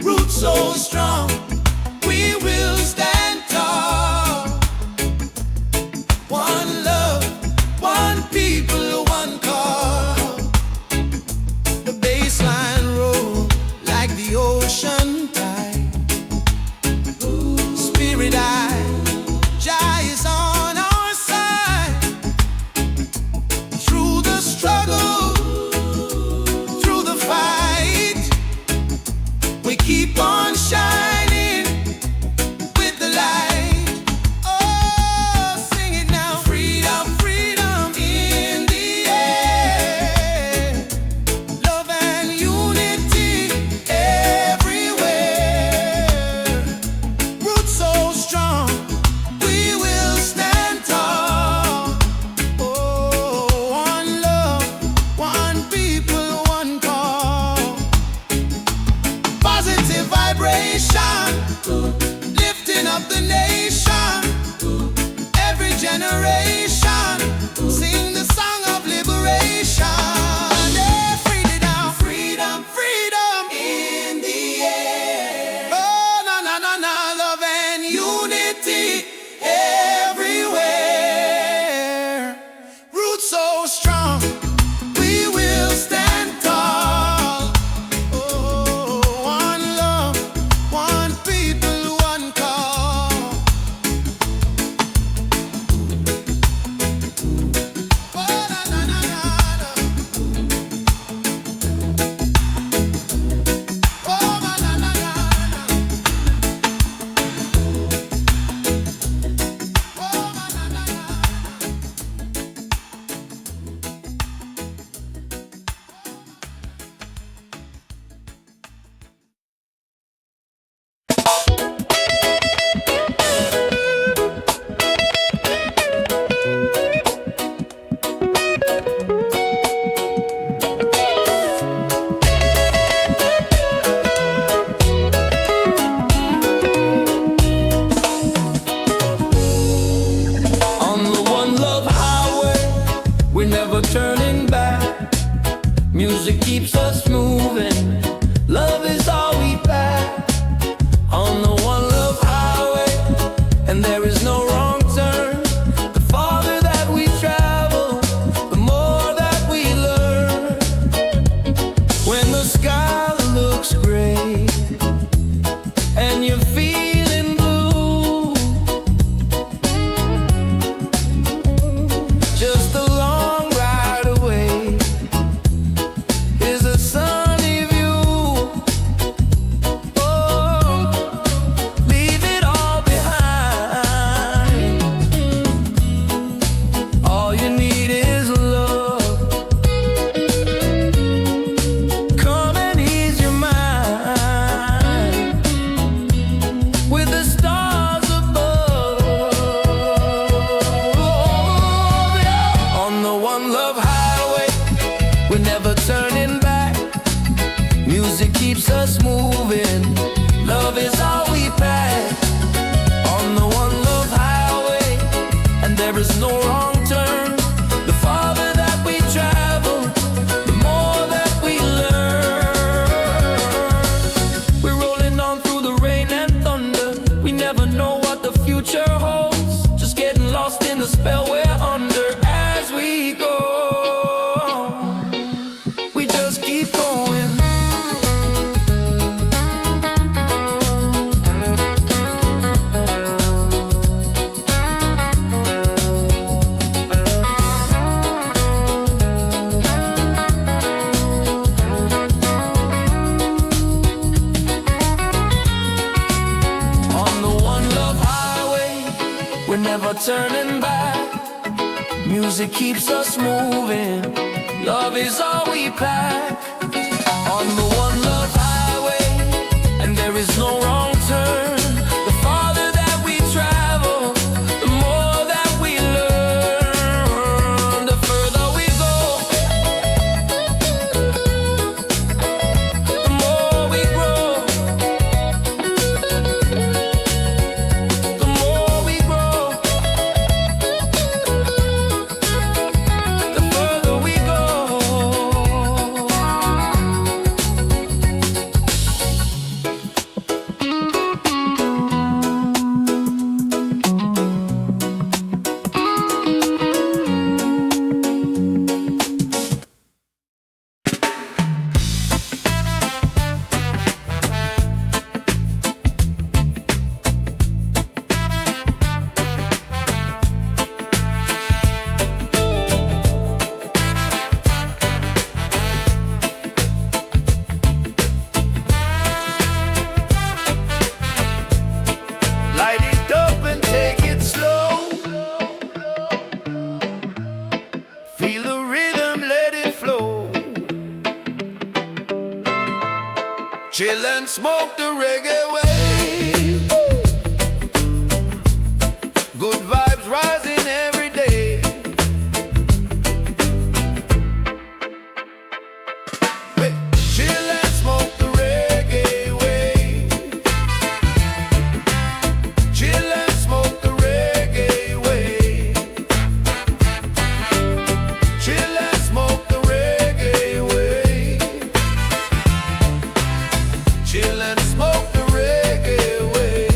Roots so strong, we will stand tall. One love, one people, one call. The baseline roll like the ocean tide. Spirit eye, Jah is on our side. Through the struggle, through the fight, we keep on shining with the light. Oh, sing it now. Freedom, freedom in the air. Love and unity everywhere. Roots so strong, we will stand tall. Oh, one love, one people, one call. Positive vibration, lifting up the nation. Every generation, sing the song of liberation. Yeah, freedom now. Freedom, freedom in the air. Oh, na na na na, love and unity everywhere. Roots so strong, we will stand tall. Oh, one love, one people, and you're feeling blue. Just a long ride away is a sunny view. Oh, leave it all behind. All you need is love. Come and ease your mind with the stars above. Yeah. On the one love highway, we're never turning back. Music keeps us moving. Love is all we pack. On the one love highway, and there is no wrong turn. The farther that we travel, the more that we learn. We're rolling on through the rain and thunder. We never know what the future holds. Just getting lost in the spell we're under as we go. We just keep going. On the one love highway, we're never turning back. Music keeps us moving. Love is all we pack. On the one love highway, and there is no wrong turn. The farther that we travel, the more that we learn. The further we go, the more we grow. The more we grow, the further we go. Light it up and take it slow. Feel the rhythm, let it flow. Chill and smoke the reggae way. Good vibes rising every day. Hey, chill and smoke the reggae way. Chill and smoke the reggae way. Chill and smoke the reggae way. Chill and smoke the reggae way.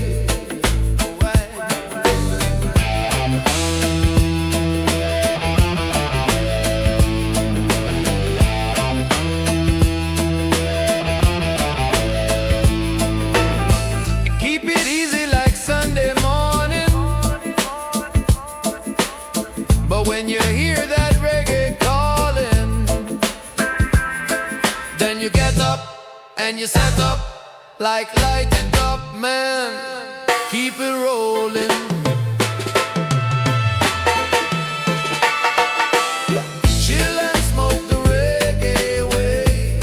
Keep it easy like Sunday morning. But when you hear that reggae calling, then you get up and you set up like light it up, man. Keep it rolling. Chill and smoke the reggae way.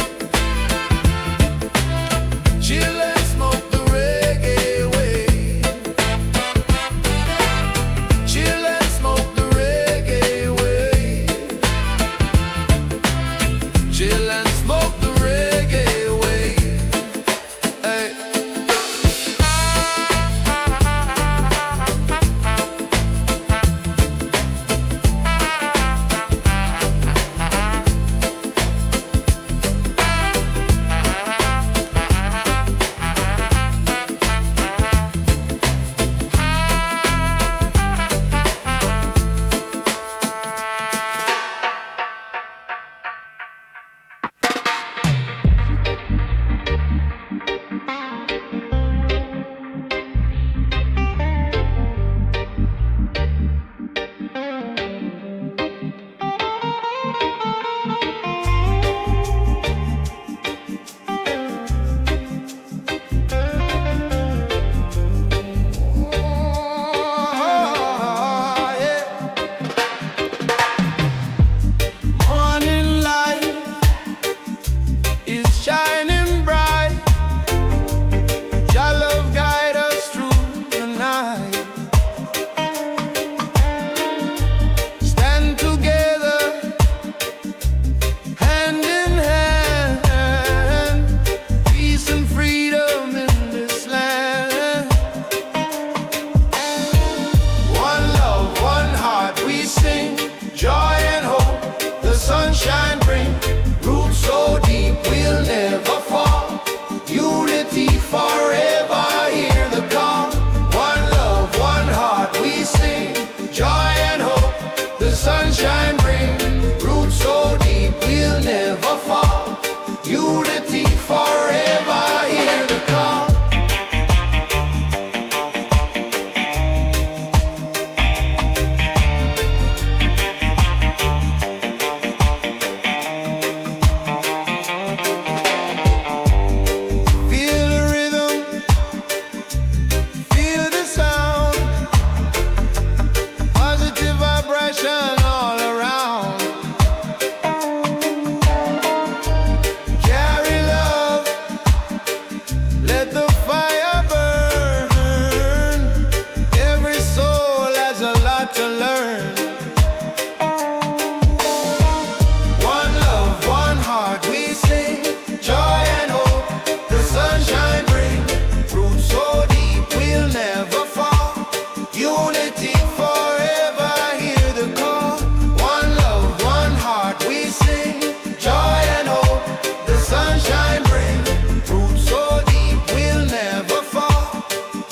Chill and smoke the reggae way. Chill and smoke the reggae way. Chill and smoke the reggae way. Hey.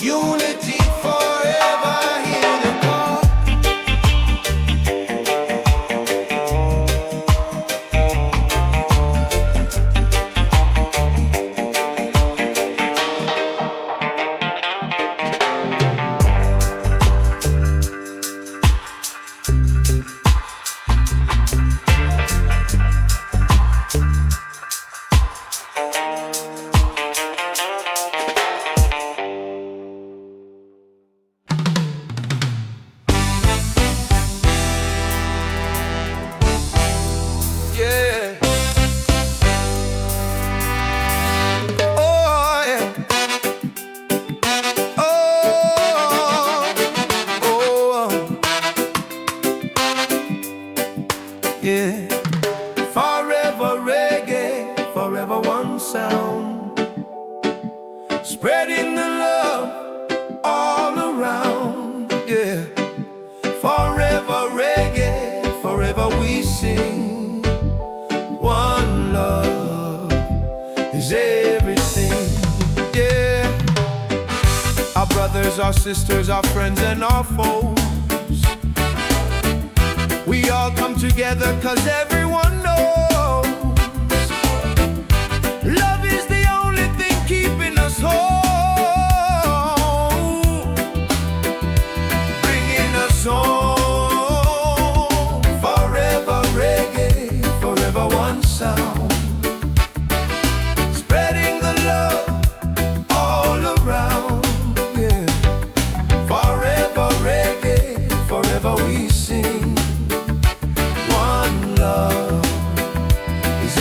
Unity forever, hear the call. Yeah. Oh, yeah. Oh, yeah. Forever reggae, forever one sound, spreading the love all around. Yeah. Forever reggae, forever we sing. One love is everything. Yeah. Our brothers, our sisters, our friends, and our foes, we all come together cause everyone knows love is the only thing keeping us home, bringing us home. Forever reggae, forever one sound, spreading the love all around. Yeah. Forever reggae, forever we sing. One love is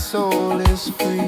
soul is free.